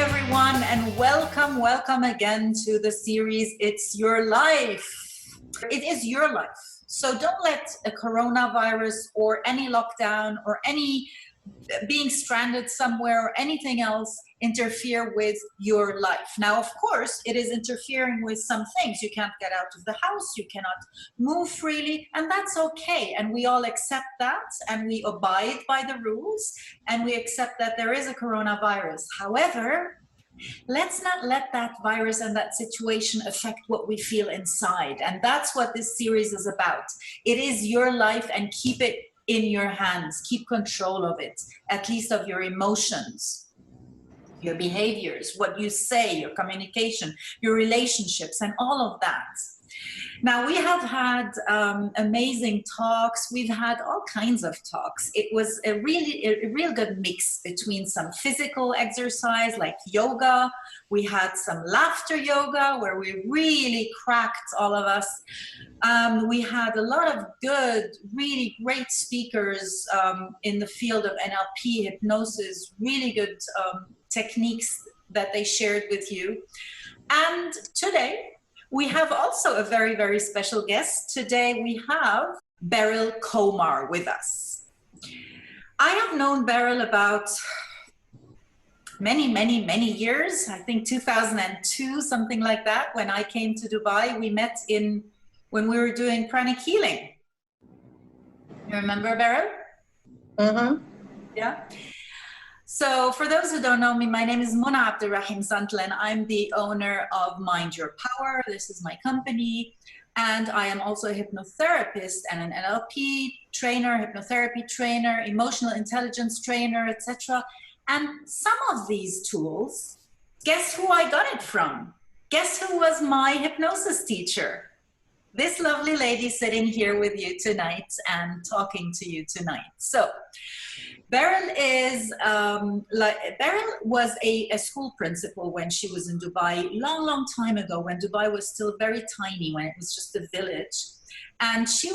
everyone, and welcome again to the series It's Your Life. It is your life. So don't let a coronavirus or any lockdown or any being stranded somewhere or anything else interfere with your life. Now, of course, it is interfering with some things. You can't get out of the house, you cannot move freely, and that's okay. And we all accept that, and we abide by the rules, and we accept that there is a coronavirus. However, let's not let that virus and that situation affect what we feel inside. And that's what this series is about. It is your life, and keep it in your hands. Keep control of it, at least of your emotions, your behaviors, what you say, your communication, your relationships, and all of that. Now, we have had amazing talks. We've had all kinds of talks. It was a real good mix between some physical exercise like yoga. We had some laughter yoga where we really cracked, all of us. We had a lot of good, really great speakers in the field of NLP, hypnosis, really good techniques that they shared with you. And today, we have also a very, very special guest. Today we have Beryl Comar with us. I have known Beryl about many years. I think 2002, something like that. When I came to Dubai, we met when we were doing pranic healing. You remember, Beryl? Mm-hmm. Yeah. So for those who don't know me, my name is Mona Abdurrahim Zantl, and I'm the owner of Mind Your Power. This is my company. And I am also a hypnotherapist and an NLP trainer, hypnotherapy trainer, emotional intelligence trainer, etc. And some of these tools, guess who I got it from? Guess who was my hypnosis teacher? This lovely lady sitting here with you tonight and talking to you tonight. So Beryl was a school principal when she was in Dubai, long time ago, when Dubai was still very tiny, when it was just a village. And she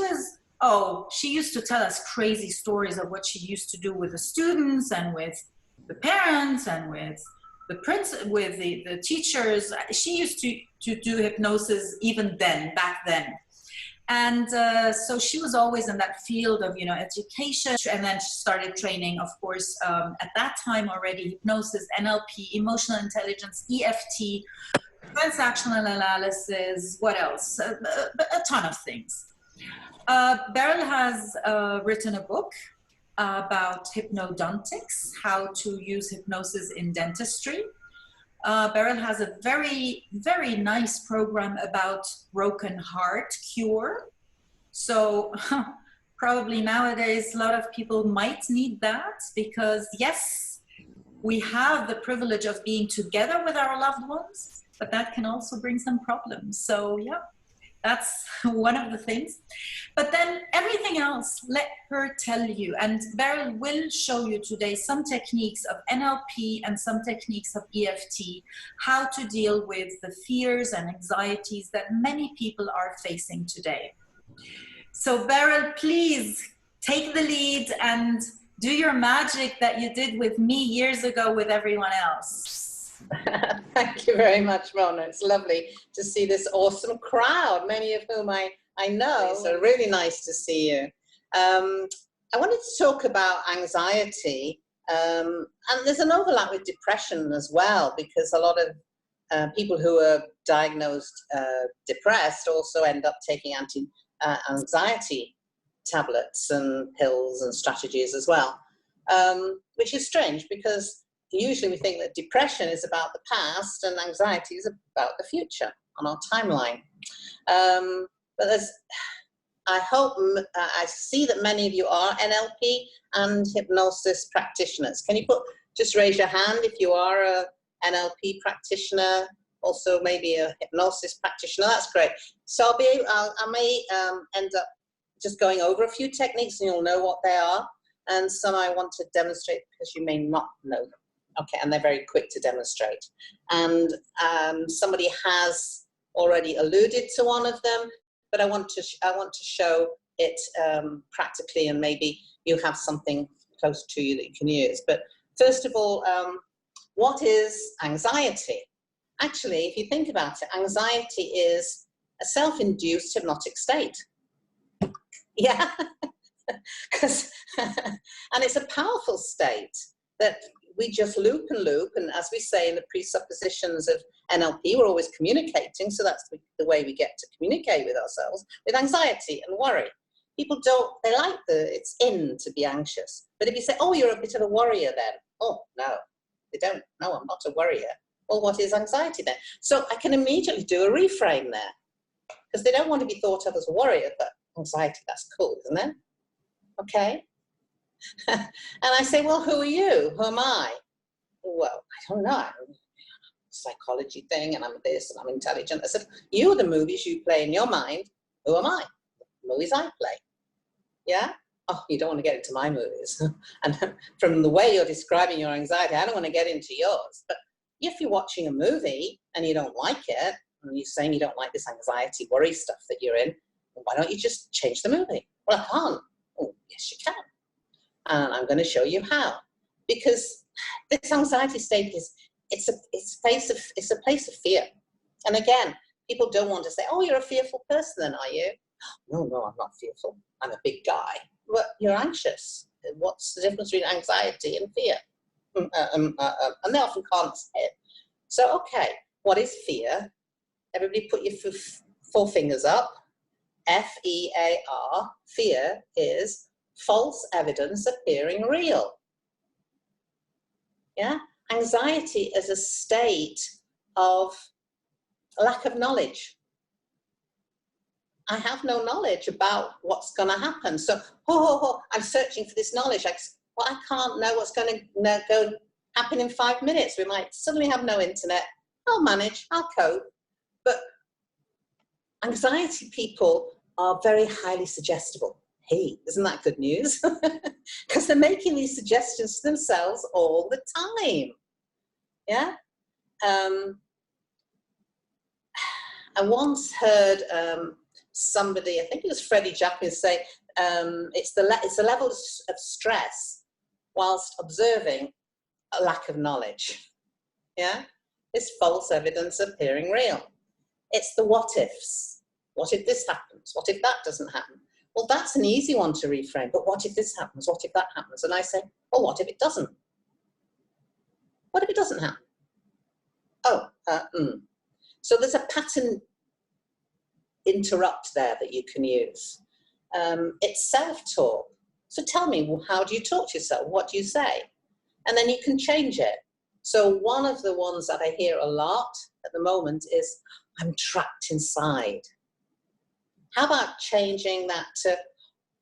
used to tell us crazy stories of what she used to do with the students and with the parents and with the teachers. She used to do hypnosis even then, back then. And so she was always in that field of, education. And then she started training, of course, at that time already, hypnosis, NLP, emotional intelligence, EFT, transactional analysis, what else? A ton of things. Beryl has written a book about hypnodontics, how to use hypnosis in dentistry. Beryl has a very, very nice program about broken heart cure. So probably nowadays, a lot of people might need that because, yes, we have the privilege of being together with our loved ones, but that can also bring some problems. So, yeah. That's one of the things. But then everything else, let her tell you. And Beryl will show you today some techniques of NLP and some techniques of EFT, how to deal with the fears and anxieties that many people are facing today. So Beryl, please take the lead and do your magic that you did with me years ago with everyone else. Thank you very much, Mona. It's lovely to see this awesome crowd, many of whom I know. So really nice to see you. I wanted to talk about anxiety, and there's an overlap with depression as well, because a lot of people who are diagnosed depressed also end up taking anti-anxiety tablets and pills and strategies as well, which is strange because usually we think that depression is about the past and anxiety is about the future on our timeline. But I see that many of you are NLP and hypnosis practitioners. Can you just raise your hand if you are a NLP practitioner, also maybe a hypnosis practitioner? That's great. So I may end up just going over a few techniques and you'll know what they are. And some I want to demonstrate because you may not know them. Okay, and they're very quick to demonstrate. And somebody has already alluded to one of them, but I want to show it practically, and maybe you have something close to you that you can use. But first of all, what is anxiety? Actually, if you think about it, anxiety is a self-induced hypnotic state. Yeah, and it's a powerful state that we just loop and loop. And as we say in the presuppositions of NLP, we're always communicating. So that's the way we get to communicate with ourselves, with anxiety and worry. People don't, they like it's in to be anxious. But if you say, oh, you're a bit of a worrier then. Oh, no, they don't. No, I'm not a worrier. Well, what is anxiety then? So I can immediately do a reframe there, because they don't want to be thought of as a worrier, but anxiety, that's cool, isn't it? Okay. And I say, well, who are you? Who am I? Well, I don't know. I'm a psychology thing, and I'm this, and I'm intelligent. I said, you are the movies you play in your mind. Who am I? The movies I play. Yeah? Oh, you don't want to get into my movies. And from the way you're describing your anxiety, I don't want to get into yours. But if you're watching a movie and you don't like it, and you're saying you don't like this anxiety, worry stuff that you're in, well, why don't you just change the movie? Well, I can't. Oh, yes, you can. And I'm going to show you how. Because this anxiety state it's a place of fear. And again, people don't want to say, oh, you're a fearful person then, are you? No, I'm not fearful. I'm a big guy. But you're anxious. What's the difference between anxiety and fear? And they often can't say it. So, okay, what is fear? Everybody put your four fingers up. F-E-A-R. Fear is false evidence appearing real. Yeah? Anxiety is a state of lack of knowledge. I have no knowledge about what's going to happen. So, I'm searching for this knowledge. I can't know what's going to go happen in 5 minutes. We might suddenly have no internet. I'll manage. I'll cope. But anxiety people are very highly suggestible. Hey, isn't that good news? Because they're making these suggestions to themselves all the time. Yeah? I once heard somebody, I think it was Freddie Jackman, say it's a level of stress whilst observing a lack of knowledge. Yeah? It's false evidence appearing real. It's the what ifs. What if this happens? What if that doesn't happen? Well, that's an easy one to reframe. But what if this happens? What if that happens? And I say, well, what if it doesn't? What if it doesn't happen? Oh, So there's a pattern interrupt there that you can use. It's self-talk. So tell me, how do you talk to yourself? What do you say? And then you can change it. So one of the ones that I hear a lot at the moment is, I'm trapped inside. How about changing that to,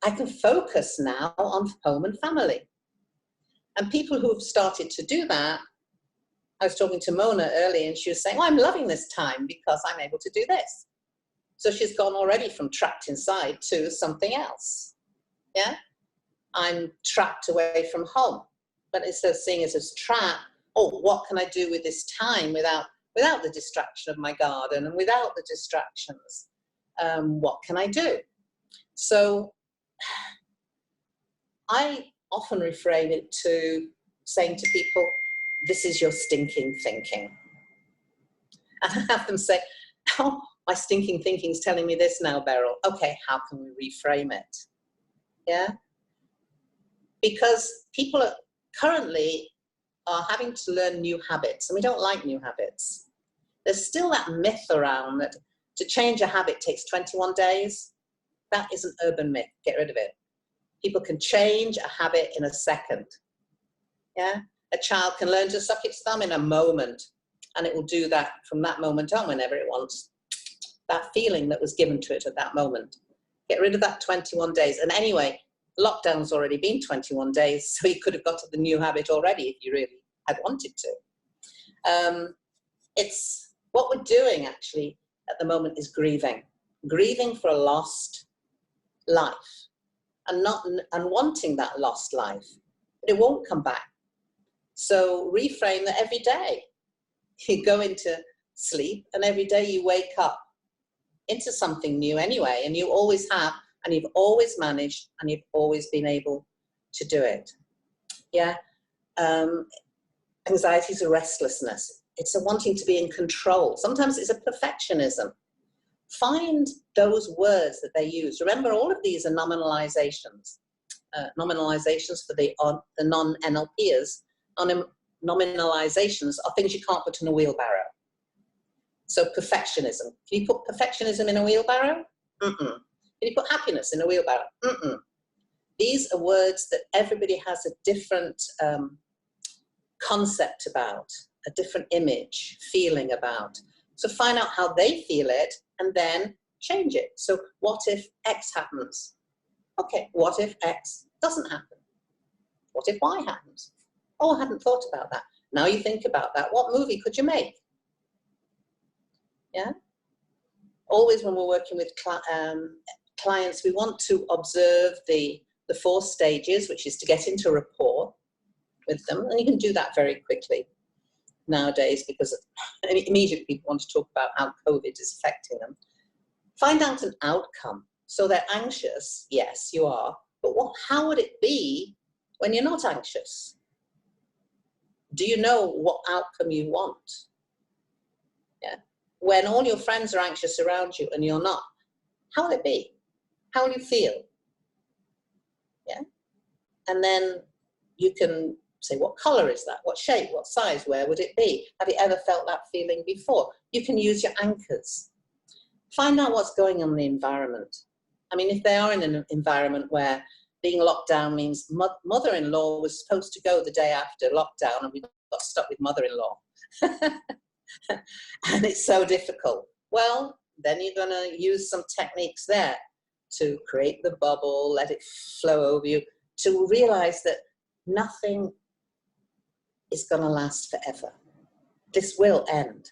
I can focus now on home and family? And people who have started to do that, I was talking to Mona earlier and she was saying, oh, I'm loving this time because I'm able to do this. So she's gone already from trapped inside to something else. Yeah? I'm trapped away from home. But instead of seeing it as trap, oh, what can I do with this time without the distraction of my garden and without the distractions? What can I do? So I often reframe it to saying to people, this is your stinking thinking. And I have them say, oh, my stinking thinking is telling me this now, Beryl. Okay, how can we reframe it? Yeah? Because people currently are having to learn new habits, and we don't like new habits. There's still that myth around that to change a habit takes 21 days. That is an urban myth. Get rid of it. People can change a habit in a second. Yeah? A child can learn to suck its thumb in a moment, and it will do that from that moment on whenever it wants. That feeling that was given to it at that moment. Get rid of that 21 days. And anyway, lockdown's already been 21 days, so you could have got to the new habit already if you really had wanted to. It's what we're doing actually at the moment is grieving for a lost life, and wanting that lost life, but it won't come back. So reframe that every day. You go into sleep, and every day you wake up into something new anyway, and you always have, and you've always managed, and you've always been able to do it. Yeah. Anxiety is a restlessness. It's a wanting to be in control. Sometimes it's a perfectionism. Find those words that they use. Remember, all of these are nominalizations. Nominalizations for the non-NLPers. Nominalizations are things you can't put in a wheelbarrow. So perfectionism. Can you put perfectionism in a wheelbarrow? Mm-mm. Can you put happiness in a wheelbarrow? Mm-mm. These are words that everybody has a different concept about, a different image, feeling about. So find out how they feel it and then change it. So what if X happens? Okay, what if X doesn't happen? What if Y happens? Oh, I hadn't thought about that. Now you think about that. What movie could you make? Yeah? Always when we're working with clients, we want to observe the 4 stages, which is to get into rapport with them. And you can do that very quickly nowadays because immediately people want to talk about how COVID is affecting them. Find out an outcome. So they're anxious. Yes, you are. But how would it be when you're not anxious? Do you know what outcome you want? Yeah. When all your friends are anxious around you and you're not, how will it be? How will you feel? Yeah. And then you can say, what color is that? What shape? What size? Where would it be? Have you ever felt that feeling before? You can use your anchors. Find out what's going on in the environment. I mean, if they are in an environment where being locked down means mother-in-law was supposed to go the day after lockdown and we got stuck with mother-in-law. And it's so difficult. Well, then you're going to use some techniques there to create the bubble, let it flow over you, to realize that nothing is going to last forever. This will end.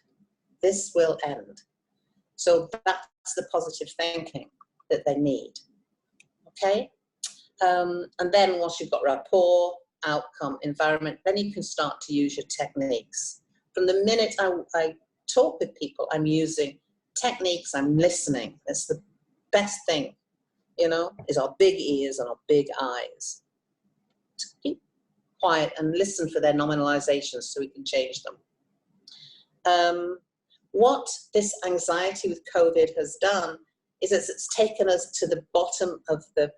This will end. So that's the positive thinking that they need. Okay? And then once you've got rapport, outcome, environment, then you can start to use your techniques. From the minute I talk with people, I'm using techniques, I'm listening. That's the best thing, you know, is our big ears and our big eyes. To keep quiet and listen for their nominalizations so we can change them. What this anxiety with COVID has done is it's taken us to the bottom of the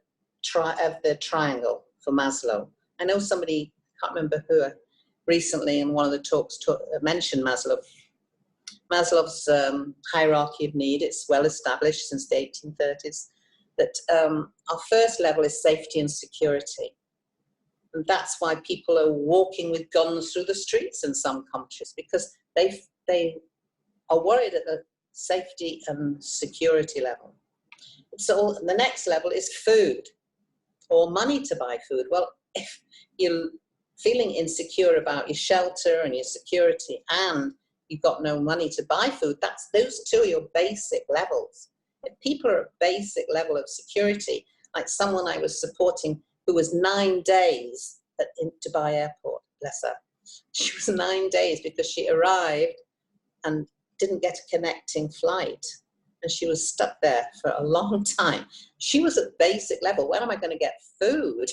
triangle for Maslow. I know somebody, can't remember who, recently in one of the talks mentioned Maslow. Maslow's hierarchy of need, it's well established since the 1830s, that our first level is safety and security. And that's why people are walking with guns through the streets in some countries, because they are worried at the safety and security level. So the next level is food or money to buy food. Well, if you're feeling insecure about your shelter and your security and you've got no money to buy food, those 2 are your basic levels. If people are at basic level of security, like someone I was supporting who was 9 days at Dubai airport, bless her. She was 9 days because she arrived and didn't get a connecting flight. And she was stuck there for a long time. She was at basic level. When am I going to get food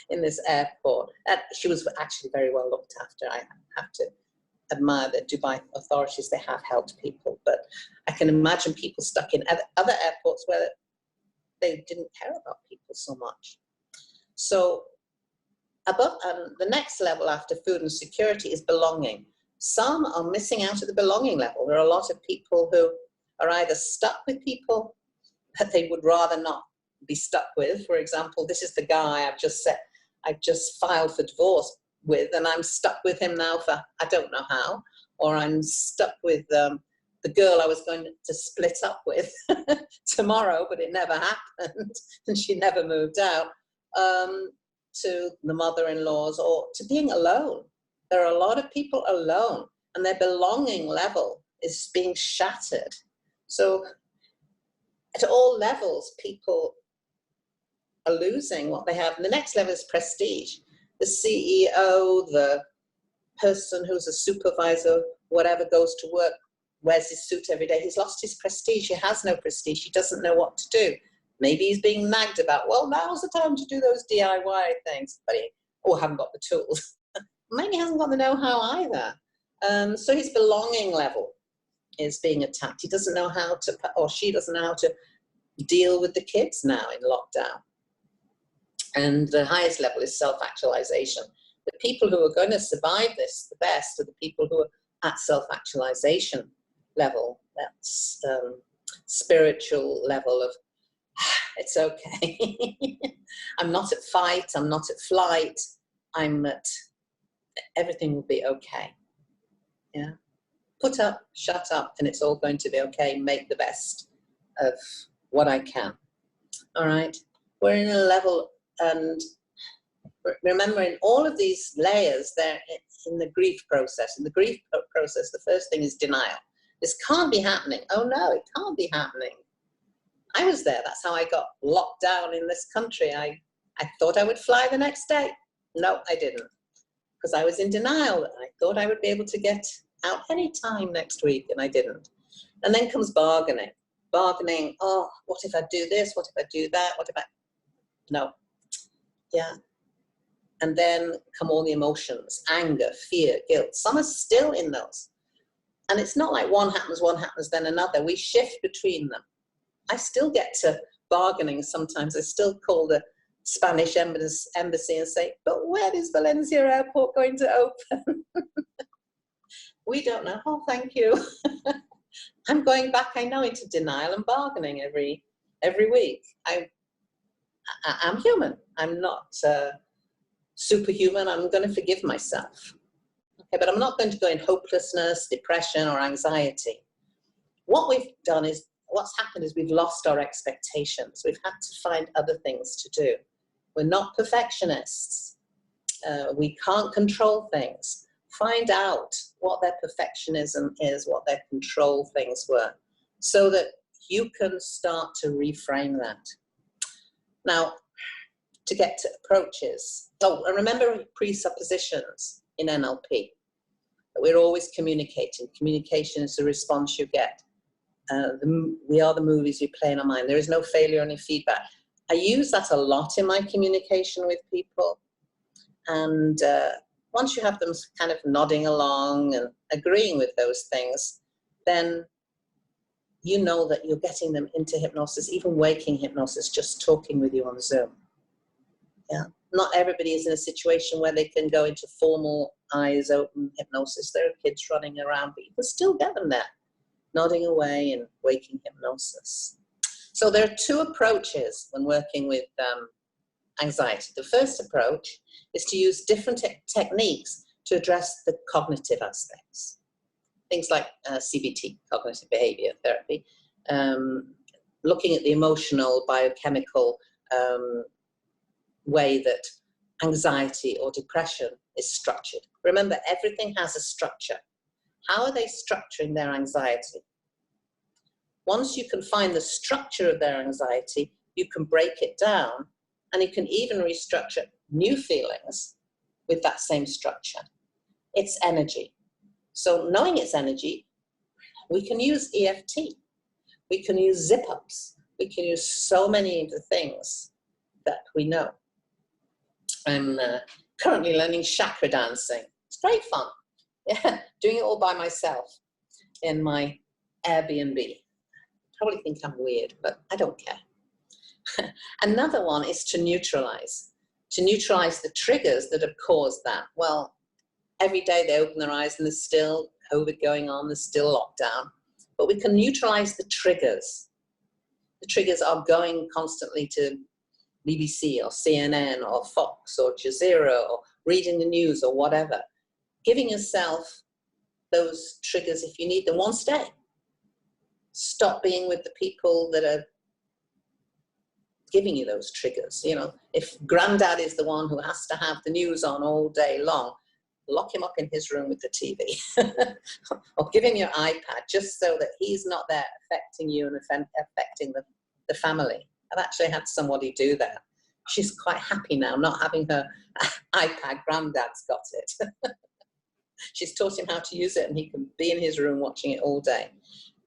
in this airport? She was actually very well looked after. I have to admire the Dubai authorities. They have helped people. But I can imagine people stuck in other airports where they didn't care about people so much. So above, the next level after food and security is belonging. Some are missing out at the belonging level. There are a lot of people who are either stuck with people that they would rather not be stuck with. For example, this is the guy I've just filed for divorce with, and I'm stuck with him now for I don't know how, or I'm stuck with the girl I was going to split up with tomorrow, but it never happened, and she never moved out, to the mother-in-laws, or to being alone. There are a lot of people alone, and their belonging level is being shattered. So at all levels, people are losing what they have. And the next level is prestige. The CEO, the person who's a supervisor, whatever, goes to work, wears his suit every day. He's lost his prestige. He has no prestige. He doesn't know what to do. Maybe he's being nagged about, well, now's the time to do those DIY things, but he haven't got the tools. maybe hasn't got the know-how either. So his belonging level is being attacked. He doesn't know how to, or she doesn't know how to deal with the kids now in lockdown. And the highest level is self-actualization. The people who are going to survive this the best are the people who are at self-actualization level. That's spiritual level of, it's okay. I'm not at fight, I'm not at flight, I'm at, everything will be okay. Yeah. Put up, shut up, and it's all going to be okay. Make the best of what I can. All right. We're in a level, and remember, in all of these layers, they're in the grief process. In the grief process, the first thing is denial. This can't be happening. Oh no, it can't be happening. I was there. That's how I got locked down in this country. I thought I would fly the next day. No, I didn't. Because I was in denial. I thought I would be able to get out any time next week, and I didn't. And then comes bargaining. Bargaining, oh, what if I do this? What if I do that? What if I... No. Yeah. And then come all the emotions, anger, fear, guilt. Some are still in those. And it's not like one happens, then another. We shift between them. I still get to bargaining sometimes. I still call the Spanish embassy and say, but when is Valencia airport going to open? We don't know. Oh, thank you. I'm going back, I know, into denial and bargaining every week. I'm human. I'm not superhuman. I'm going to forgive myself. Okay, but I'm not going to go in hopelessness, depression, or anxiety. What we've done is, what's happened is we've lost our expectations. We've had to find other things to do. We're not perfectionists. We can't control things. Find out what their perfectionism is, what their control things were, so that you can start to reframe that. Now, to get to approaches. Oh, and remember presuppositions in NLP. We're always communicating. Communication is the response you get. We are the movies we play in our mind. There is no failure, only feedback. I use that a lot in my communication with people. And once you have them kind of nodding along and agreeing with those things, then you know that you're getting them into hypnosis, even waking hypnosis, just talking with you on Zoom. Yeah. Not everybody is in a situation where they can go into formal eyes open hypnosis. There are kids running around, but you can still get them there, nodding away and waking hypnosis. So there are two approaches when working with anxiety. The first approach is to use different techniques to address the cognitive aspects. Things like CBT, cognitive behavior therapy, looking at the emotional, biochemical way that anxiety or depression is structured. Remember, everything has a structure. How are they structuring their anxiety? Once you can find the structure of their anxiety, you can break it down, and you can even restructure new feelings with that same structure. It's energy. So knowing it's energy, we can use EFT. We can use zip-ups. We can use so many of the things that we know. I'm currently learning chakra dancing. It's great fun. Yeah, doing it all by myself in my Airbnb. Probably think I'm weird, but I don't care. Another one is to neutralize the triggers that have caused that. Well, every day they open their eyes and there's still COVID going on, there's still lockdown, but we can neutralize the triggers. The triggers are going constantly to BBC or CNN or Fox or Jazeera or reading the news or whatever. Giving yourself those triggers if you need them once a day. Stop being with the people that are giving you those triggers. You know, if granddad is the one who has to have the news on all day long, lock him up in his room with the TV or give him your iPad just so that he's not there affecting you and affecting the family. I've actually had somebody do that. She's quite happy now not having her iPad. Granddad's got it. She's taught him how to use it and he can be in his room watching it all day.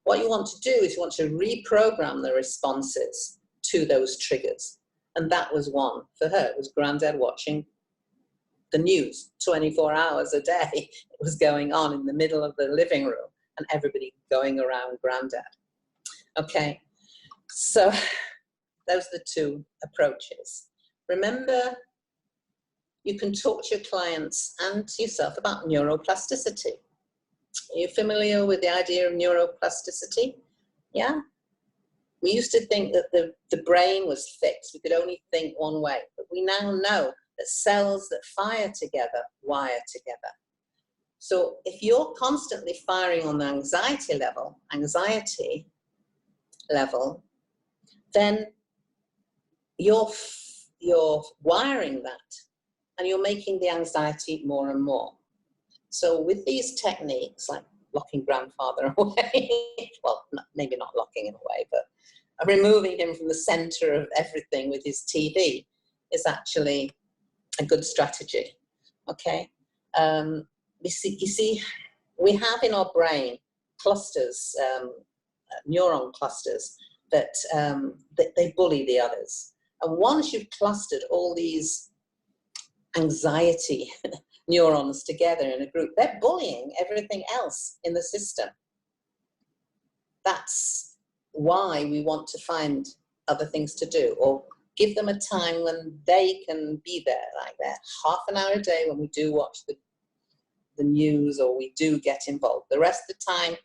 What you want to do is you want to reprogram the responses to those triggers. And that was one for her. It was Granddad watching the news 24 hours a day. It was going on in the middle of the living room and everybody going around Granddad. Okay, so those are the two approaches. Remember, you can talk to your clients and to yourself about neuroplasticity. Are you familiar with the idea of neuroplasticity? Yeah? We used to think that the brain was fixed. We could only think one way. But we now know that cells that fire together wire together. So if you're constantly firing on the anxiety level, then you're wiring that and you're making the anxiety more and more. So with these techniques, like locking grandfather away, well, maybe not locking him away, but removing him from the center of everything with his TV is actually a good strategy, okay? You see, we have in our brain clusters, neuron clusters, that they bully the others. And once you've clustered all these anxiety neurons together in a group, they're bullying everything else in the system. That's why we want to find other things to do, or give them a time when they can be there, like that half an hour a day when we do watch the news or we do get involved. The rest of the time,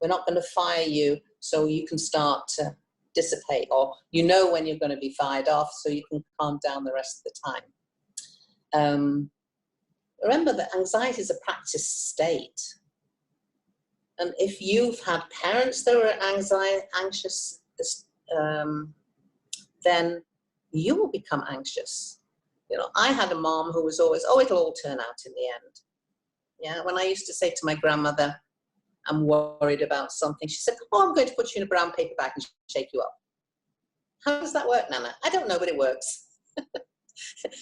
we're not going to fire you so you can start to dissipate, or you know when you're going to be fired off so you can calm down the rest of the time. Remember that anxiety is a practice state. And if you've had parents that were anxious, then you will become anxious. You know, I had a mom who was always, oh, it'll all turn out in the end. Yeah, when I used to say to my grandmother, I'm worried about something, she said, oh, I'm going to put you in a brown paper bag and shake you up. How does that work, Nana? I don't know, but it works.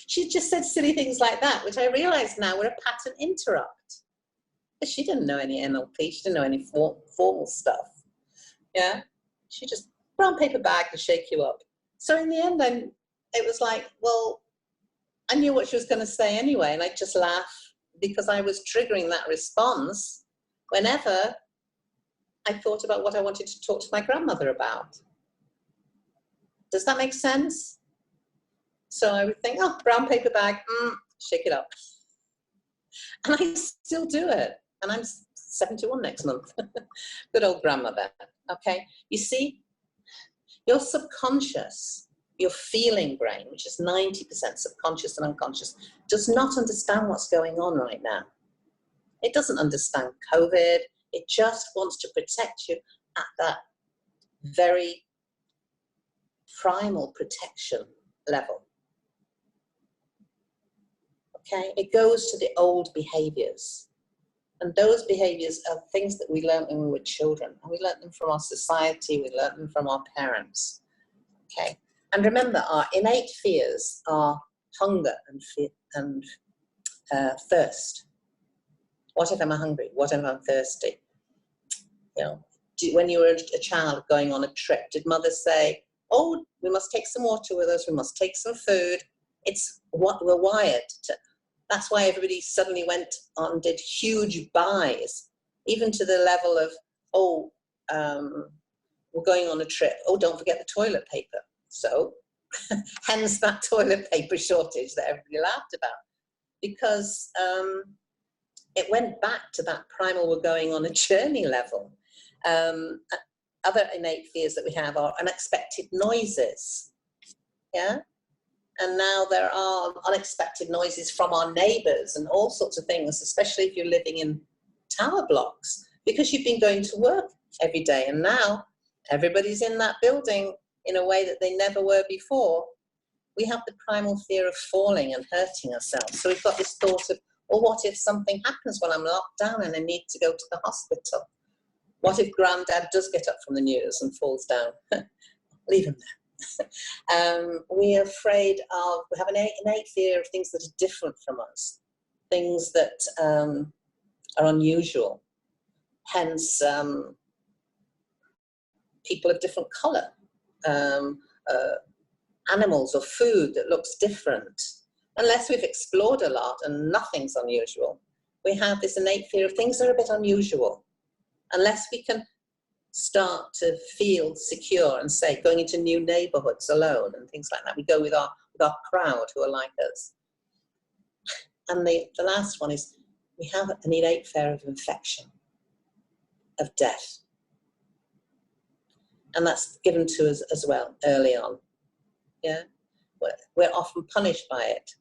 She just said silly things like that, which I realize now were a pattern interrupt. But she didn't know any NLP, she didn't know any formal stuff. Yeah, she just, brown paper bag to shake you up. So in the end, then it was like, well, I knew what she was going to say anyway, and I just laugh because I was triggering that response whenever I thought about what I wanted to talk to my grandmother about. Does that make sense? So I would think, oh, brown paper bag, shake it up. And I still do it. And I'm 71 next month. Good old grandmother, okay? You see, your subconscious, your feeling brain, which is 90% subconscious and unconscious, does not understand what's going on right now. It doesn't understand COVID. It just wants to protect you at that very primal protection level. Okay, it goes to the old behaviors. And those behaviors are things that we learned when we were children. And we learned them from our society, we learned them from our parents. Okay, and remember, our innate fears are hunger and thirst. What if I'm hungry? What if I'm thirsty? You know, when you were a child going on a trip, did mother say, oh, we must take some water with us, we must take some food? It's what we're wired to. That's why everybody suddenly went on and did huge buys, even to the level of, oh, we're going on a trip. Oh, don't forget the toilet paper. So, hence that toilet paper shortage that everybody laughed about. Because it went back to that primal we're going on a journey level. Other innate fears that we have are unexpected noises. Yeah? And now there are unexpected noises from our neighbors and all sorts of things, especially if you're living in tower blocks, because you've been going to work every day. And now everybody's in that building in a way that they never were before. We have the primal fear of falling and hurting ourselves. So we've got this thought of, well, what if something happens when I'm locked down and I need to go to the hospital? What if Granddad does get up from the news and falls down? Leave him there. We're afraid of, we have an innate fear of things that are different from us, things that are unusual. Hence, people of different color, animals or food that looks different. unless we've explored a lot and nothing's unusual, we have this innate fear of things that are a bit unusual. Unless we can start to feel secure and safe, going into new neighborhoods alone and things like that. We go with our crowd who are like us. And the last one is we have an innate fear of infection, of death. And that's given to us as well early on. Yeah, we're often punished by it.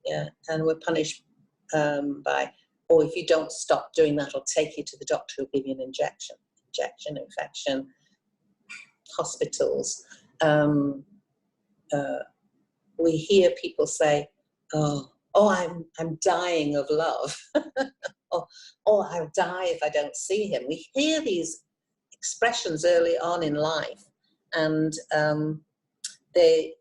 Yeah, and we're punished by, or if you don't stop doing that, I'll take you to the doctor who'll give you an injection, infection, hospitals. We hear people say, oh, I'm dying of love. or I'll die if I don't see him. We hear these expressions early on in life, and they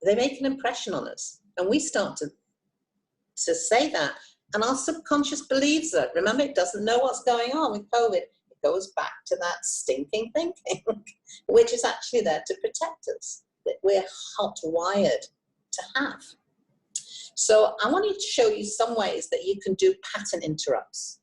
make an impression on us, and we start to say that, and our subconscious believes it. Remember, it doesn't know what's going on with COVID. It goes back to that stinking thinking, which is actually there to protect us, that we're hot-wired to have. So I wanted to show you some ways that you can do pattern interrupts.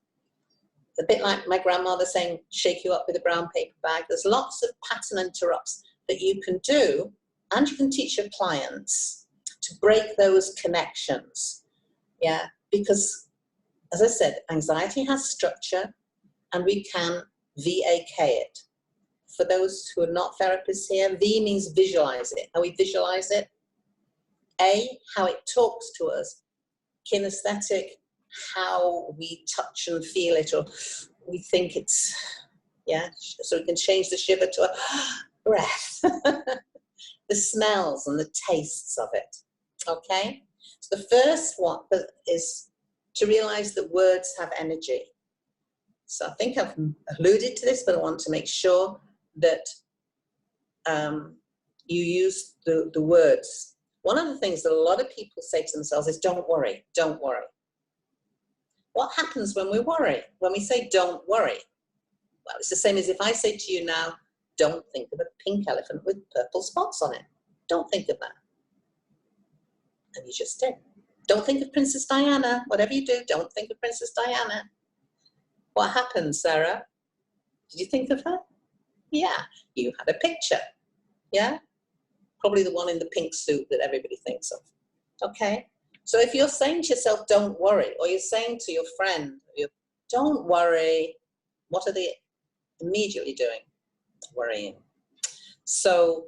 A bit like my grandmother saying, shake you up with a brown paper bag. There's lots of pattern interrupts that you can do, and you can teach your clients to break those connections. Yeah, because as I said, anxiety has structure, and we can VAK it. For those who are not therapists here, V means visualize it. How we visualize it. A, how it talks to us. Kinesthetic, how we touch and feel it, or we think it's, yeah, so we can change the shiver to a breath. The smells and the tastes of it, okay? So the first one is to realize that words have energy. So I think I've alluded to this, but I want to make sure that you use the words. One of the things that a lot of people say to themselves is, don't worry, don't worry. What happens when we worry? When we say, don't worry? Well, it's the same as if I say to you now, don't think of a pink elephant with purple spots on it. Don't think of that. And you just did. Don't think of Princess Diana. Whatever you do, don't think of Princess Diana. What happened, Sarah? Did you think of her? Yeah, you had a picture. Yeah? Probably the one in the pink suit that everybody thinks of. Okay? So if you're saying to yourself, don't worry, or you're saying to your friend, don't worry, what are they immediately doing? Worrying. So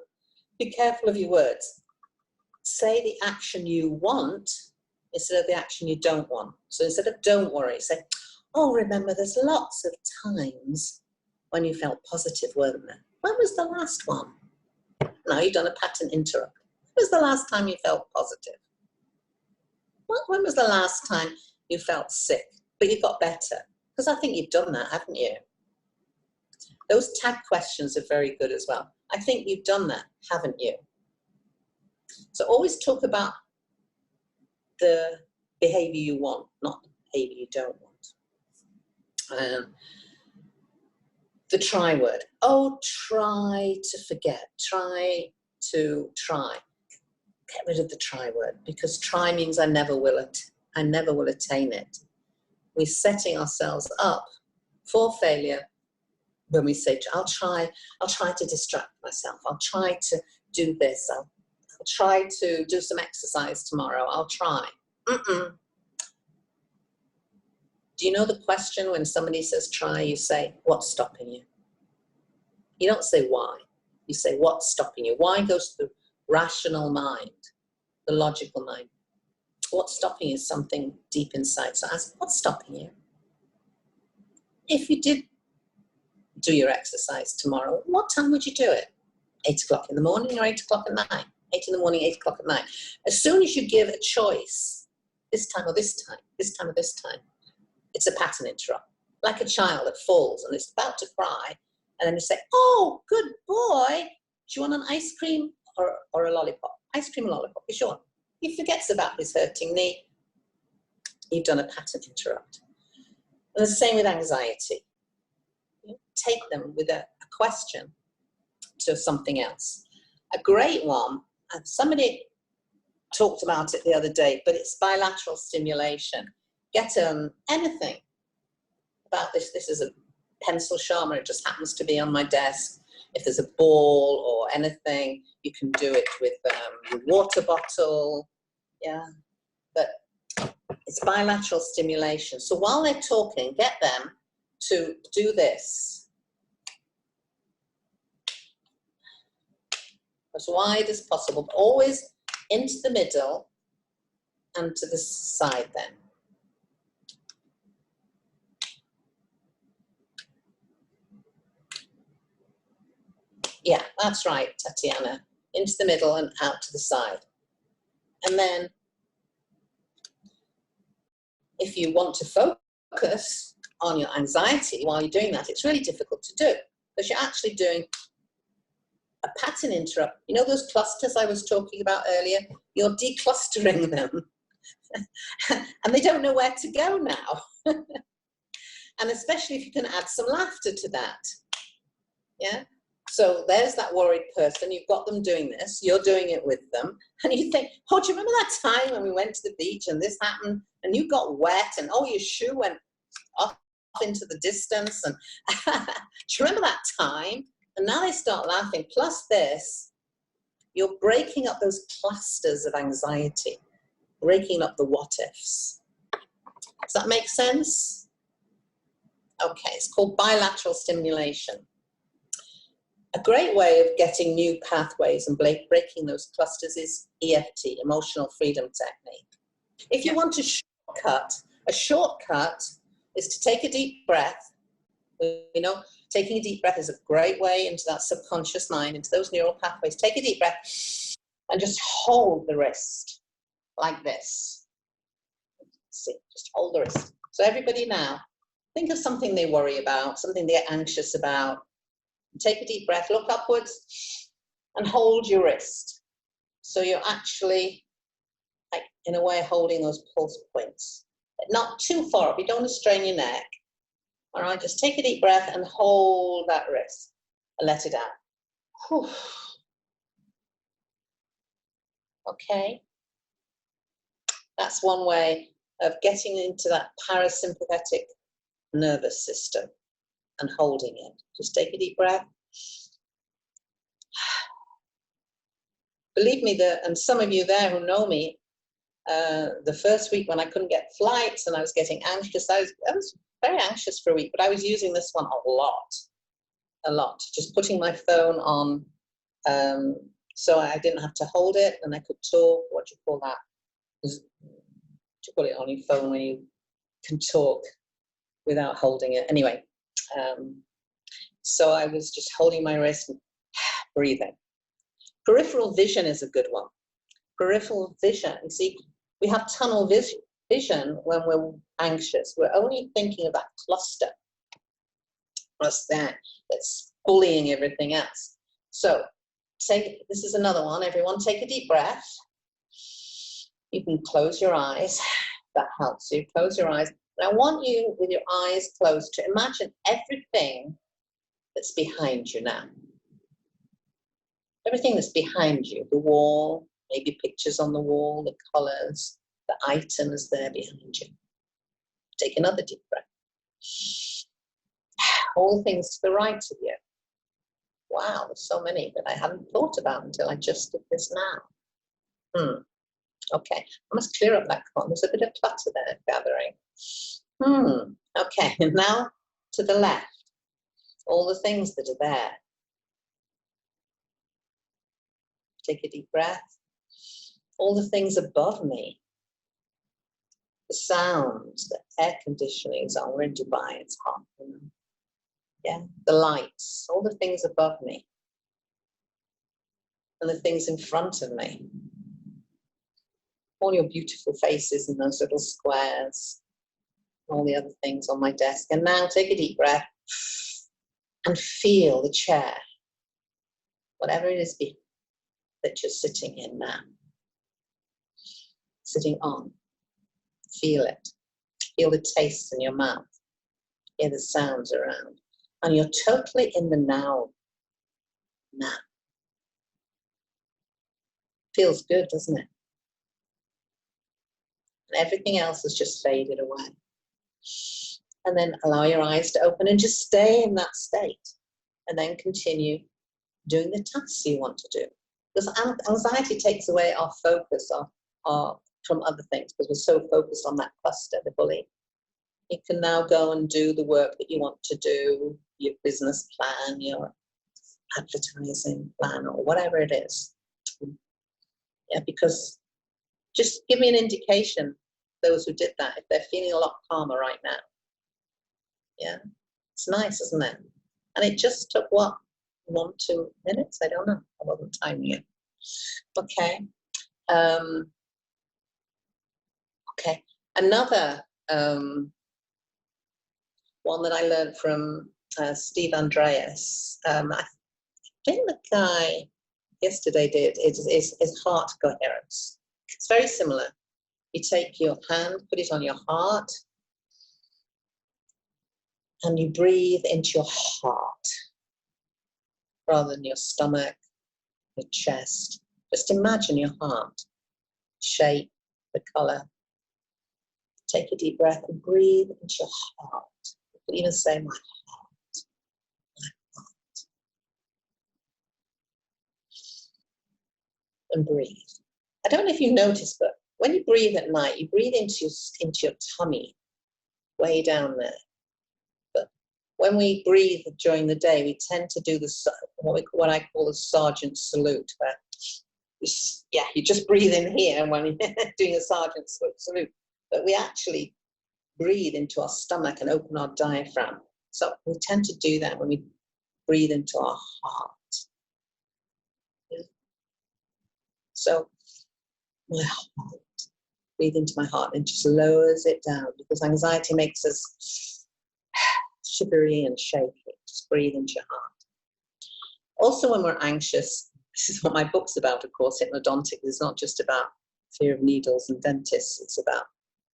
be careful of your words. Say the action you want instead of the action you don't want. So instead of don't worry, say, oh, remember, there's lots of times when you felt positive, weren't there? When was the last one? Now you've done a pattern interrupt. When was the last time you felt positive? When was the last time you felt sick, but you got better? Because I think you've done that, haven't you? Those tag questions are very good as well. I think you've done that, haven't you? So always talk about the behavior you want, not the behavior you don't want. The try word. Oh, try to forget. Try to try. Get rid of the try word, because try means I never will attain it. We're setting ourselves up for failure when we say, I'll try to distract myself. I'll try to do this. I'll try to do some exercise tomorrow. I'll try. Do you know the question when somebody says try, you say, what's stopping you? You don't say why. You say, what's stopping you? Why goes to the rational mind, the logical mind. What's stopping you is something deep inside. So ask, what's stopping you? If you did do your exercise tomorrow, what time would you do it? 8 o'clock in the morning or 8 o'clock at night? 8 in the morning, 8 o'clock at night. As soon as you give a choice, this time or this time, this time or this time, it's a pattern interrupt. Like a child that falls and is about to cry, and then you say, oh, good boy, do you want an ice cream or a lollipop? Ice cream or lollipop, you sure? He forgets about his hurting knee. You've done a pattern interrupt. And the same with anxiety. You take them with a question to something else. A great one, somebody talked about it the other day, but it's bilateral stimulation. Get anything about this. This is a pencil sharpener. It just happens to be on my desk. If there's a ball or anything, you can do it with your water bottle. Yeah, but it's bilateral stimulation. So while they're talking, get them to do this as wide as possible, but always into the middle and to the side then. Yeah, that's right, Tatiana. Into the middle and out to the side. And then if you want to focus on your anxiety while you're doing that, it's really difficult to do because you're actually doing a pattern interrupt. You know those clusters I was talking about earlier? You're declustering them and they don't know where to go now. And especially if you can add some laughter to that. Yeah. So there's that worried person. You've got them doing this. You're doing it with them. And you think, oh, do you remember that time when we went to the beach and this happened and you got wet and, oh, your shoe went off into the distance. And do you remember that time? And now they start laughing. Plus this, you're breaking up those clusters of anxiety, breaking up the what ifs. Does that make sense? Okay, it's called bilateral stimulation. A great way of getting new pathways and breaking those clusters is EFT, Emotional Freedom Technique. If you want a shortcut is to take a deep breath. You know, taking a deep breath is a great way into that subconscious mind, into those neural pathways. Take a deep breath and just hold the wrist like this. See, just hold the wrist. So everybody now, think of something they worry about, something they're anxious about. Take a deep breath, look upwards and hold your wrist. So you're actually, like, in a way, holding those pulse points. But not too far up, you don't want to strain your neck. All right, just take a deep breath and hold that wrist and let it out. Whew. Okay. That's one way of getting into that parasympathetic nervous system and holding it. Just take a deep breath. Believe me, and some of you there who know me, the first week when I couldn't get flights and I was getting anxious, I was very anxious for a week, but I was using this one a lot. Just putting my phone on so I didn't have to hold it and I could talk. What do you call that? Do you call it on your phone when you can talk without holding it? Anyway. So I was just holding my wrist and breathing. Peripheral vision is a good one. Peripheral vision, you see, we have tunnel vision when we're anxious. We're only thinking of that cluster. What's that? That's bullying everything else. So this is another one. Everyone take a deep breath. You can close your eyes. That helps you. Close your eyes. And I want you, with your eyes closed, to imagine everything that's behind you now. Everything that's behind you, the wall, maybe pictures on the wall, the colors, the items there behind you. Take another deep breath. All the things to the right of you. Wow, there's so many that I hadn't thought about until I just did this now. Okay, I must clear up that corner. There's a bit of clutter there gathering. Okay, and now to the left. All the things that are there. Take a deep breath. All the things above me. The sounds, the air conditioning is on. We're in Dubai, it's hot. Yeah, the lights, all the things above me. And the things in front of me. All your beautiful faces in those little squares. All the other things on my desk. And now take a deep breath and feel the chair. Whatever it is that you're sitting in now. Sitting on. Feel it. Feel the taste in your mouth. Hear the sounds around. And you're totally in the now. Now. Feels good, doesn't it? Everything else has just faded away. And then allow your eyes to open and just stay in that state. And then continue doing the tasks you want to do. Because anxiety takes away our focus from other things, because we're so focused on that cluster, the bully. You can now go and do the work that you want to do, your business plan, your advertising plan, or whatever it is. Yeah, because just give me an indication, those who did that, if they're feeling a lot calmer right now. Yeah, it's nice, isn't it? And it just took, what, 1-2 minutes? I don't know. I wasn't timing it. Okay. Okay. Another one that I learned from Steve Andreas. I think the guy yesterday did is heart coherence. It's very similar. You take your hand, put it on your heart, and you breathe into your heart rather than your stomach, your chest. Just imagine your heart, shape, the color. Take a deep breath and breathe into your heart. You can even say, my heart, my heart. And breathe. I don't know if you noticed, but when you breathe at night, you breathe into your tummy, way down there. But when we breathe during the day, we tend to do what I call the sergeant salute, where you just breathe in here when you're doing a sergeant salute. But we actually breathe into our stomach and open our diaphragm. So we tend to do that when we breathe into our heart. Yeah. So my heart, breathe into my heart, and just lowers it down, because anxiety makes us shivery and shaky. Just breathe into your heart. Also, when we're anxious, this is what my book's about, of course, Hypnodontic. It's not just about fear of needles and dentists. It's about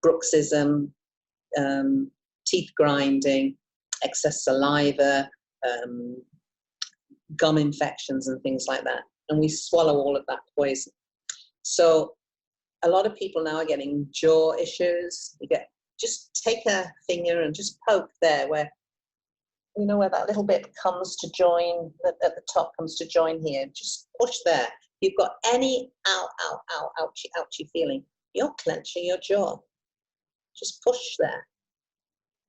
bruxism, teeth grinding, excess saliva, gum infections and things like that. And we swallow all of that poison. So a lot of people now are getting jaw issues. Just take a finger and just poke there where, you know, where that little bit comes to join, at the top comes to join here. Just push there. If you've got any ouchy feeling, you're clenching your jaw. Just push there,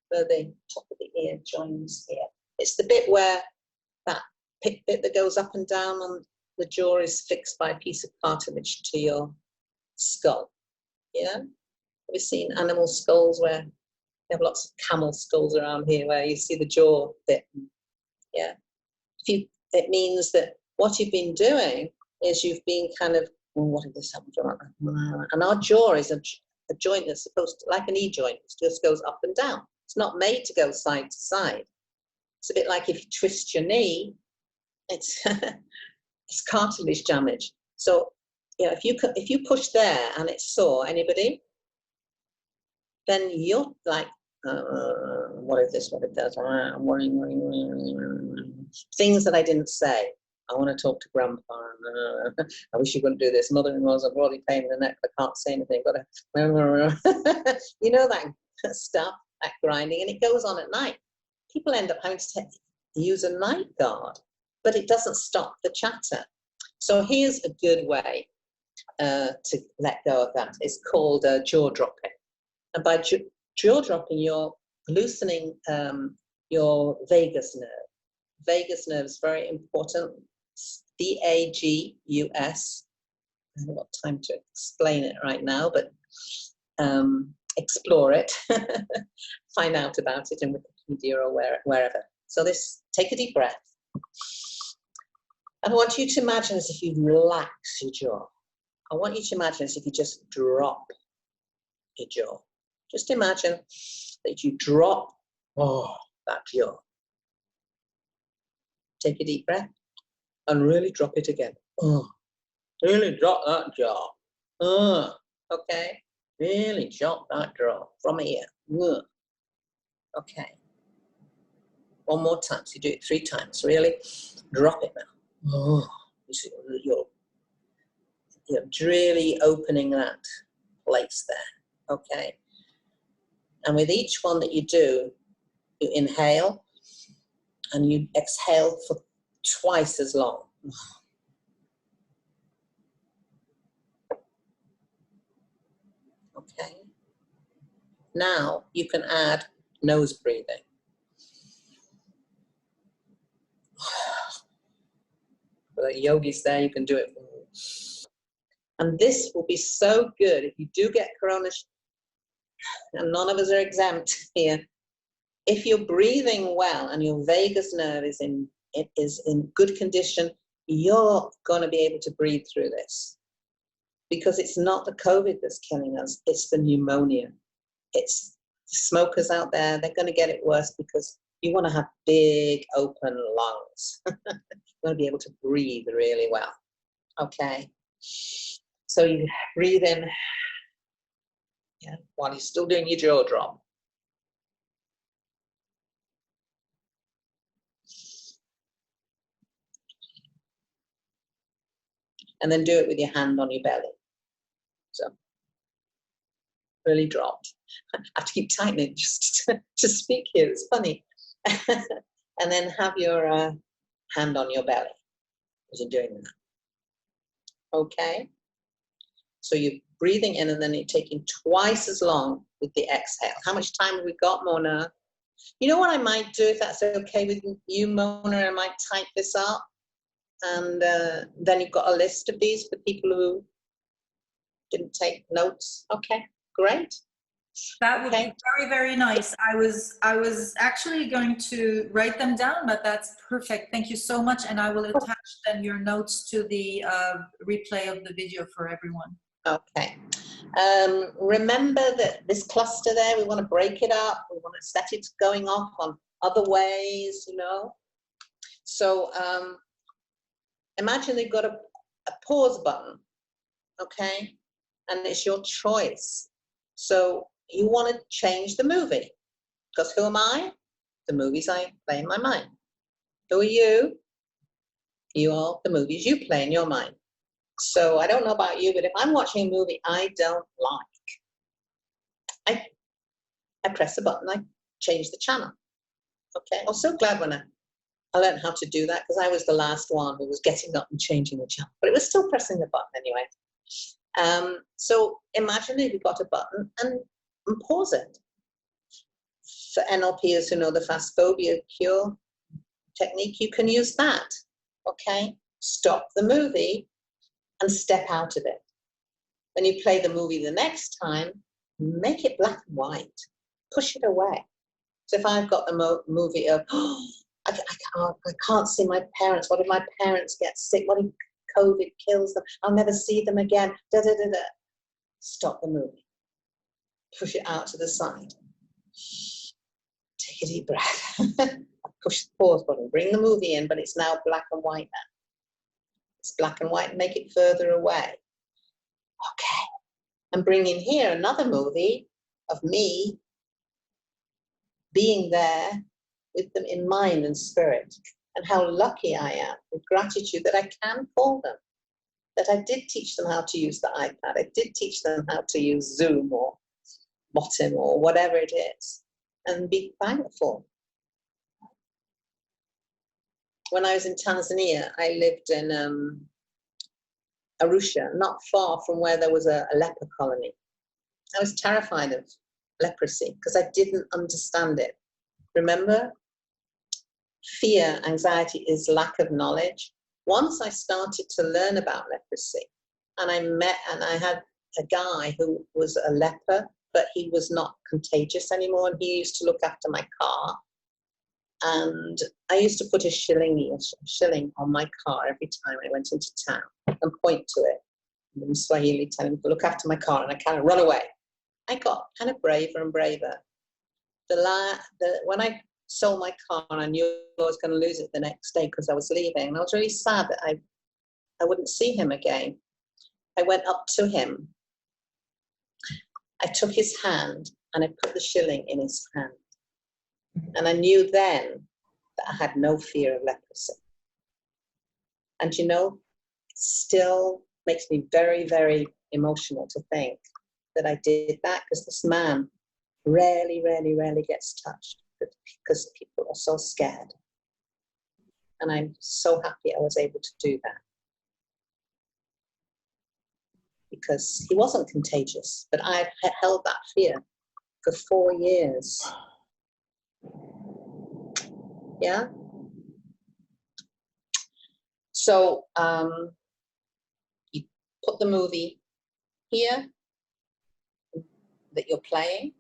where the top of the ear joins here. It's the bit where that bit that goes up and down on the jaw is fixed by a piece of cartilage to your skull. Yeah? Have you seen animal skulls where they have lots of camel skulls around here where you see the jaw bit? Yeah. It means that what you've been doing is you've been kind of, what did this happen? And our jaw is a joint that's supposed to, like an E-joint, it just goes up and down. It's not made to go side to side. It's a bit like if you twist your knee, it's it's cartilage damage. So, you know, if you push there and it's sore, anybody, then you're like, what if this, what if that? I'm worrying. Things that I didn't say. I want to talk to Grandpa. I wish you wouldn't do this. Mother-in-law's a bloody pain in the neck. I can't say anything. You know that stuff, that grinding, and it goes on at night. People end up having to use a night guard, but it doesn't stop the chatter. So here's a good way to let go of that. It's called jaw dropping. And by jaw dropping, you're loosening your vagus nerve. Vagus nerve is very important. VAGUS. I haven't got time to explain it right now, but explore it. Find out about it in Wikipedia or wherever. So take a deep breath. And I want you to imagine as if you relax your jaw. I want you to imagine as if you just drop your jaw. Just imagine that you drop that jaw. Take a deep breath and really drop it again. Really drop that jaw. Okay. Really drop that jaw from here. Okay. One more time. So you do it 3 times. Really drop it now. You're really opening that place there. Okay. And with each one that you do, you inhale and you exhale for twice as long. Okay. Now you can add nose breathing. For the yogis there, you can do it. And this will be so good if you do get corona, and none of us are exempt here. If you're breathing well and your vagus nerve is in good condition, you're going to be able to breathe through this. Because it's not the COVID that's killing us, it's the pneumonia. It's the smokers out there, they're going to get it worse because you want to have big open lungs. You want to be able to breathe really well. Okay. So you breathe in, yeah, while you're still doing your jaw drop. And then do it with your hand on your belly. So, really dropped. I have to keep tightening it just to speak here. It's funny. And then have your hand on your belly as you're doing that. Okay. So you're breathing in and then you're taking twice as long with the exhale. How much time have we got, Mona? You know what I might do, if that's okay with you, Mona? I might type this up. And then you've got a list of these for people who didn't take notes. Okay, great. That would be very, very nice. I was actually going to write them down, but that's perfect. Thank you so much. And I will attach then your notes to the replay of the video for everyone. Okay. Remember that this cluster there, we want to break it up. We want to set it going off on other ways, you know. So imagine they've got a pause button, okay? And it's your choice. So you want to change the movie, because who am I? The movies I play in my mind. Who are you? You are the movies you play in your mind. So I don't know about you, but if I'm watching a movie I don't like, I press a button, I change the channel. Okay, I was so glad when I learned how to do that, because I was the last one who was getting up and changing the channel, but it was still pressing the button anyway. So imagine if you've got a button and pause it. For NLPers who know the fast phobia cure technique, you can use that. Okay, stop the movie and step out of it. When you play the movie the next time, make it black and white. Push it away. So if I've got the movie of, oh, I can't see my parents. What if my parents get sick? What if COVID kills them? I'll never see them again. Da, da, da, da. Stop the movie. Push it out to the side. Take a deep breath. Push the pause button. Bring the movie in, but it's now black and white now. It's black and white. Make it further away. Okay. And bring in here another movie of me being there with them in mind and spirit, and how lucky I am with gratitude that I can call them, that I did teach them how to use the iPad, I did teach them how to use Zoom or Motim or whatever it is, and be thankful. When I was in Tanzania, I lived in Arusha, not far from where there was a leper colony. I was terrified of leprosy because I didn't understand it. Remember? Fear, anxiety is lack of knowledge. Once I started to learn about leprosy, and I had a guy who was a leper, but he was not contagious anymore, and he used to look after my car. And I used to put a shilling on my car every time I went into town and point to it. And in Swahili, tell him to look after my car, and I kind of run away. I got kind of braver and braver. When I sold my car, and I knew I was going to lose it the next day because I was leaving, and I was really sad that I wouldn't see him again. I went up to him. I took his hand and I put the shilling in his hand. And I knew then that I had no fear of leprosy. And you know, it still makes me very, very emotional to think that I did that, because this man rarely gets touched because people are so scared. And I'm so happy I was able to do that. Because he wasn't contagious, but I held that fear for 4 years. Yeah? So you put the movie here that you're playing.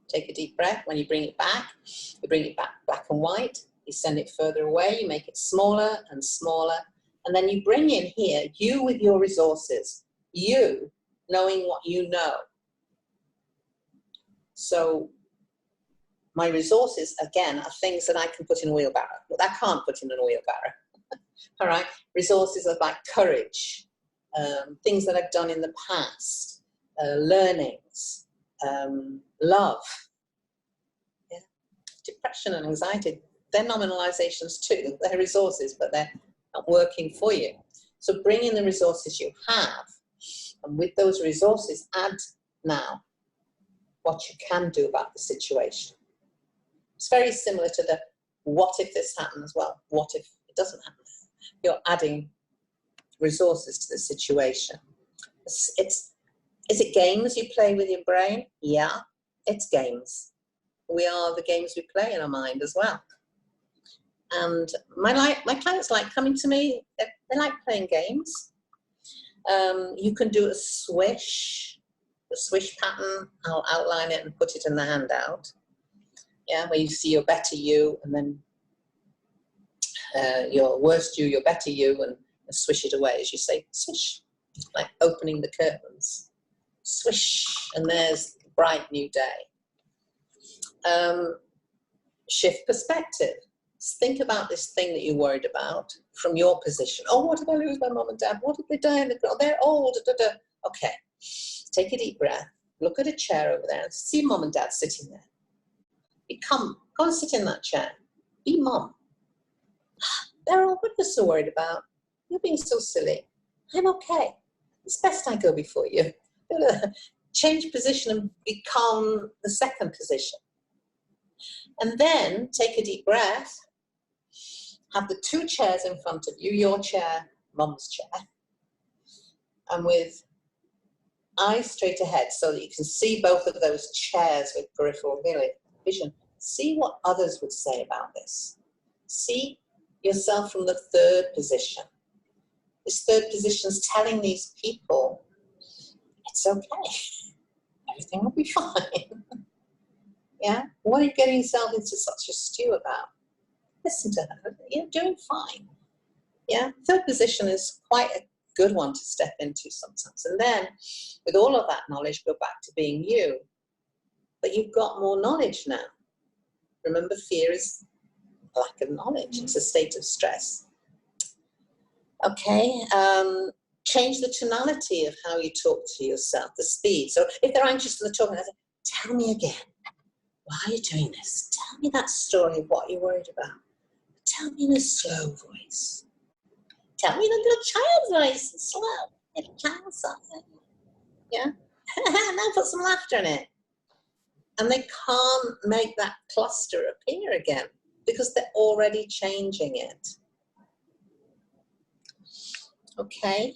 Take a deep breath. When you bring it back, you bring it back black and white. You send it further away. You make it smaller and smaller. And then you bring in here, you with your resources, you knowing what you know. So my resources, again, are things that I can put in a wheelbarrow. But I can't put in a wheelbarrow. All right? Resources are like courage, things that I've done in the past, learnings, love, yeah? Depression and anxiety. They're nominalizations too. They're resources, but they're not working for you. So bring in the resources you have, and with those resources, add now what you can do about the situation. It's very similar to the what if this happens? Well, what if it doesn't happen? You're adding resources to the situation. Is it games you play with your brain? Yeah, it's games. We are the games we play in our mind as well. And my clients like coming to me. They like playing games. You can do a swish pattern. I'll outline it and put it in the handout. Yeah, where you see your better you, and then your worst you, your better you, and swish it away as you say swish, like opening the curtains. Swish, and there's a bright new day. Shift perspective. Think about this thing that you're worried about from your position. Oh, what if I lose my mum and dad? What if they die? They're old. Da, da, da. Okay, take a deep breath. Look at a chair over there and see mum and dad sitting there. Go and sit in that chair. Be mum. Beryl, what are you so worried about? You're being so silly. I'm okay. It's best I go before you. Change position and become the second position. And then take a deep breath. Have the 2 chairs in front of you, your chair, mum's chair. And with eyes straight ahead so that you can see both of those chairs with peripheral vision. See what others would say about this. See yourself from the 3rd position. This 3rd position is telling these people, it's okay. Everything will be fine. Yeah? What are you getting yourself into such a stew about? Listen to her. You're doing fine. Yeah? 3rd position is quite a good one to step into sometimes. And then, with all of that knowledge, go back to being you. But you've got more knowledge now. Remember, fear is lack of knowledge. It's a state of stress. Okay. Change the tonality of how you talk to yourself, the speed. So if they're anxious and they're talking, I say, tell me again. Why are you doing this? Tell me that story of what you're worried about. Tell me in a slow voice. Tell me in a little child's voice, slow, little child's voice. Yeah? Now put some laughter in it. And they can't make that cluster appear again because they're already changing it. Okay?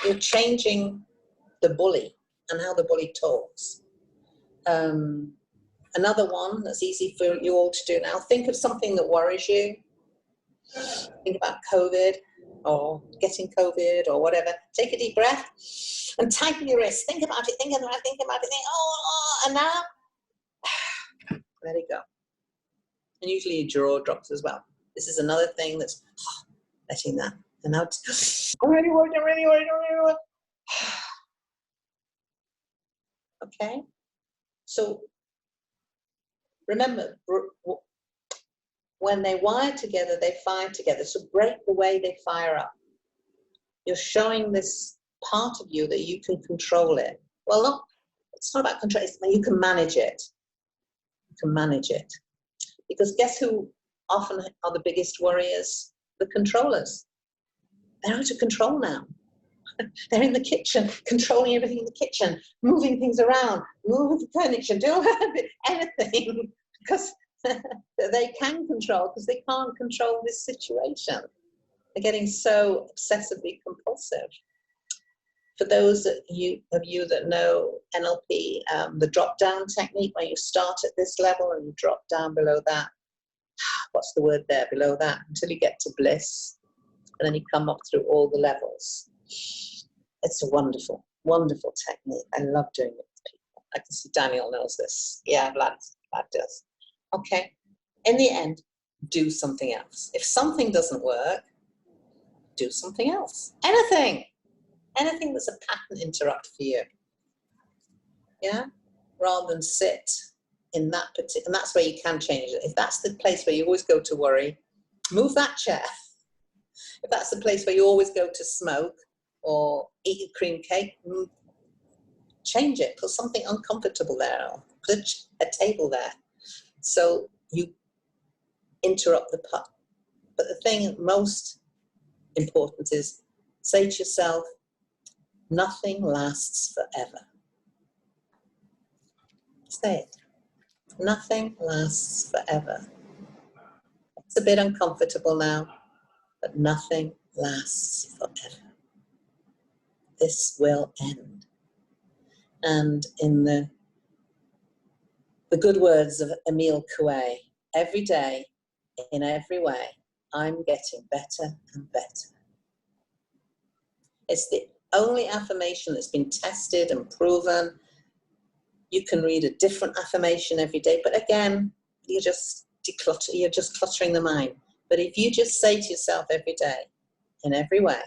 You're changing the bully and how the bully talks. Another one that's easy for you all to do now. Think of something that worries you. Think about COVID or getting COVID or whatever. Take a deep breath and tighten your wrist. Think about it, think about it, think about it. And now, let it go. And usually your jaw drops as well. This is another thing that's letting that. And now I'm really worried. Okay? So remember, when they wire together, they fire together. So break the way they fire up. You're showing this part of you that you can control it. Well, it's not about control. You can manage it. You can manage it. Because guess who often are the biggest worriers? The controllers. They're out of control now. They're in the kitchen, controlling everything in the kitchen, moving things around, moving the furniture, doing anything, because they can control, because they can't control this situation. They're getting so obsessively compulsive. For those of you that know NLP, the drop-down technique, where you start at this level and you drop down below that, what's the word there, below that, until you get to bliss, and then you come up through all the levels. It's a wonderful, wonderful technique. I love doing it with people. I can see Daniel knows this. Yeah, Vlad does. Okay, in the end, do something else. If something doesn't work, do something else. Anything that's a pattern interrupt for you. Yeah, rather than sit in that particular, and that's where you can change it. If that's the place where you always go to worry, move that chair. If that's the place where you always go to smoke or eat a cream cake, change it. Put something uncomfortable there, or put a table there, so you interrupt the putt. But the thing most important is, say to yourself, nothing lasts forever. Say it. Nothing lasts forever. It's a bit uncomfortable now, but nothing lasts forever. This will end. And in the good words of Emile Coué, every day, in every way, I'm getting better and better. It's the only affirmation that's been tested and proven. You can read a different affirmation every day, but again, you're just cluttering the mind. But if you just say to yourself every day, in every way,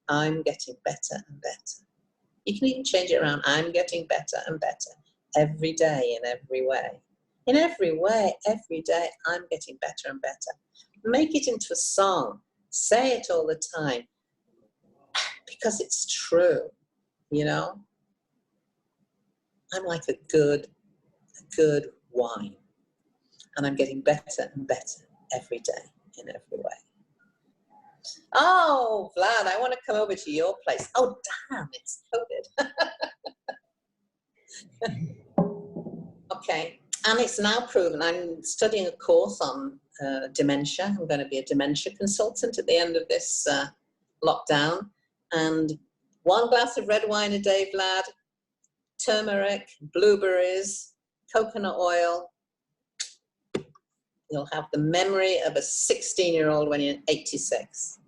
I'm getting better and better. You can even change it around. I'm getting better and better every day, in every way. In every way, every day, I'm getting better and better. Make it into a song. Say it all the time, because it's true, you know? I'm like a good wine, and I'm getting better and better every day, in every way. Oh, Vlad, I want to come over to your place. Oh, damn, it's COVID. Okay, and it's now proven. I'm studying a course on dementia. I'm going to be a dementia consultant at the end of this lockdown. And 1 glass of red wine a day, Vlad, turmeric, blueberries, coconut oil. You'll have the memory of a 16-year-old when you're 86.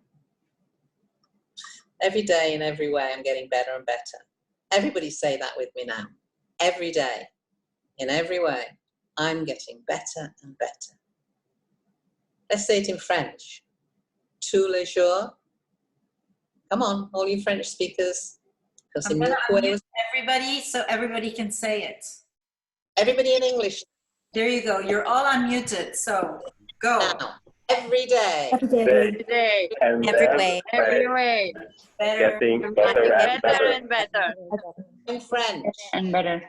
Every day in every way, I'm getting better and better. Everybody say that with me now. Every day, in every way, I'm getting better and better. Let's say it in French. Tous les jours. Come on, all you French speakers. I'm going to unmute everybody so everybody can say it. Everybody in English. There you go. You're all unmuted, so go. Now, every day. Every day. Every way. Every way. Better. Getting better and better. And better. In French. And better.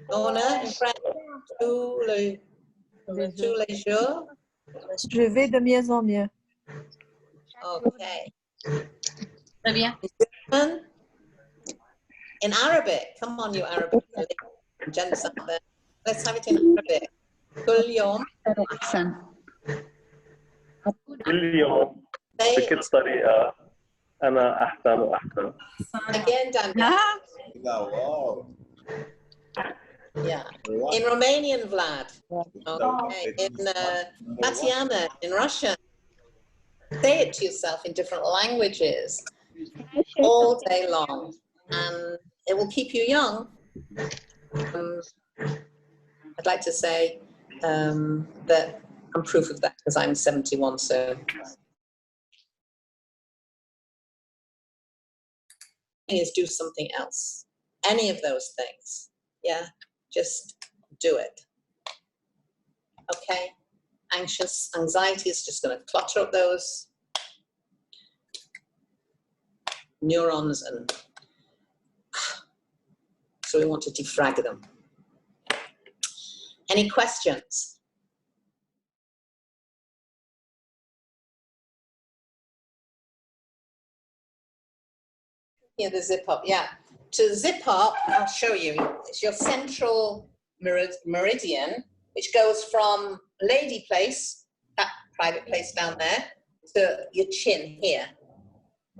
Donna, in French. Tous les jours. Je vais de mieux en mieux. Okay. Très bien. In Arabic. Come on, you Arabic. Gents out there. Let's have it in Arabic. كل يوم. أحسن. كل يوم بكل طريقة أنا أحسن وأحسن. Again, Daniel. Yeah. In Romanian, Vlad. Okay. In Tatiana, in Russian. Say it to yourself in different languages all day long, and it will keep you young. I'd like to say that I'm proof of that, because I'm 71 soon. Is do something else. Any of those things. Yeah, just do it. Okay? Anxiety is just going to clutter up those neurons, and so we want to defrag them. Any questions? Yeah, the zip up, yeah. To zip up, I'll show you. It's your central meridian, which goes from lady place, that private place down there, to your chin here.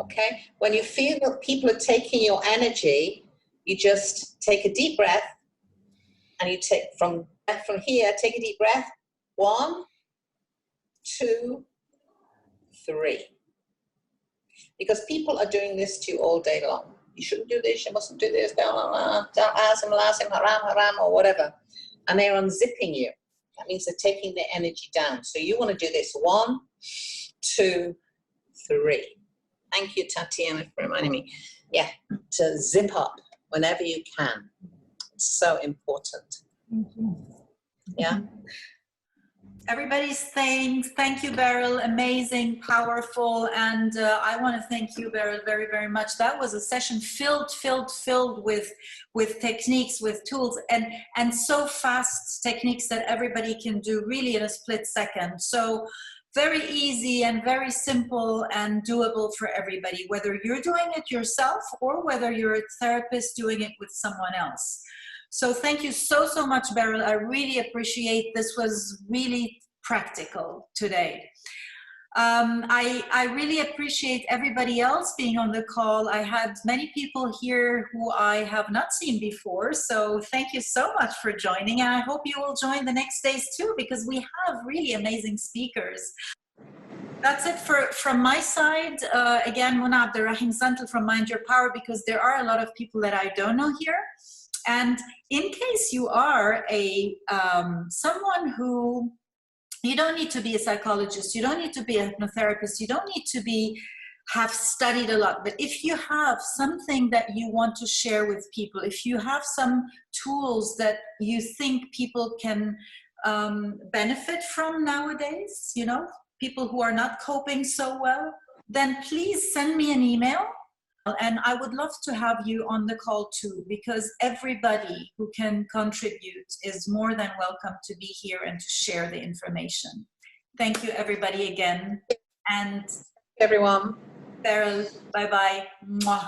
Okay? When you feel that people are taking your energy, you just take a deep breath, and you take from here, take a deep breath. 1, 2, 3. Because people are doing this to you all day long. You shouldn't do this, you mustn't do this, don't ask him, haram, or whatever. And they're unzipping you. That means they're taking their energy down. So you want to do this. 1, 2, 3. Thank you, Tatiana, for reminding me. Yeah, to zip up whenever you can. It's so important. Yeah. Everybody's saying thank you, Beryl. Amazing, powerful, and I want to thank you, Beryl, very, very much. That was a session filled with techniques, with tools, and so fast techniques that everybody can do really in a split second. So very easy and very simple and doable for everybody, whether you're doing it yourself or whether you're a therapist doing it with someone else. So thank you so, so much, Beryl. I really appreciate this. Was really practical today. I really appreciate everybody else being on the call. I had many people here who I have not seen before. So thank you so much for joining. And I hope you will join the next days too, because we have really amazing speakers. That's it from my side. Again, Mona Abderrahim Zantel from Mind Your Power, because there are a lot of people that I don't know here. And in case you are someone who, you don't need to be a psychologist, you don't need to be a hypnotherapist, you don't need to have studied a lot, but if you have something that you want to share with people, if you have some tools that you think people can benefit from nowadays, you know, people who are not coping so well, then please send me an email. And I would love to have you on the call too, because everybody who can contribute is more than welcome to be here and to share the information. Thank you, everybody, again. And everyone. Beryl, bye-bye. Mwah.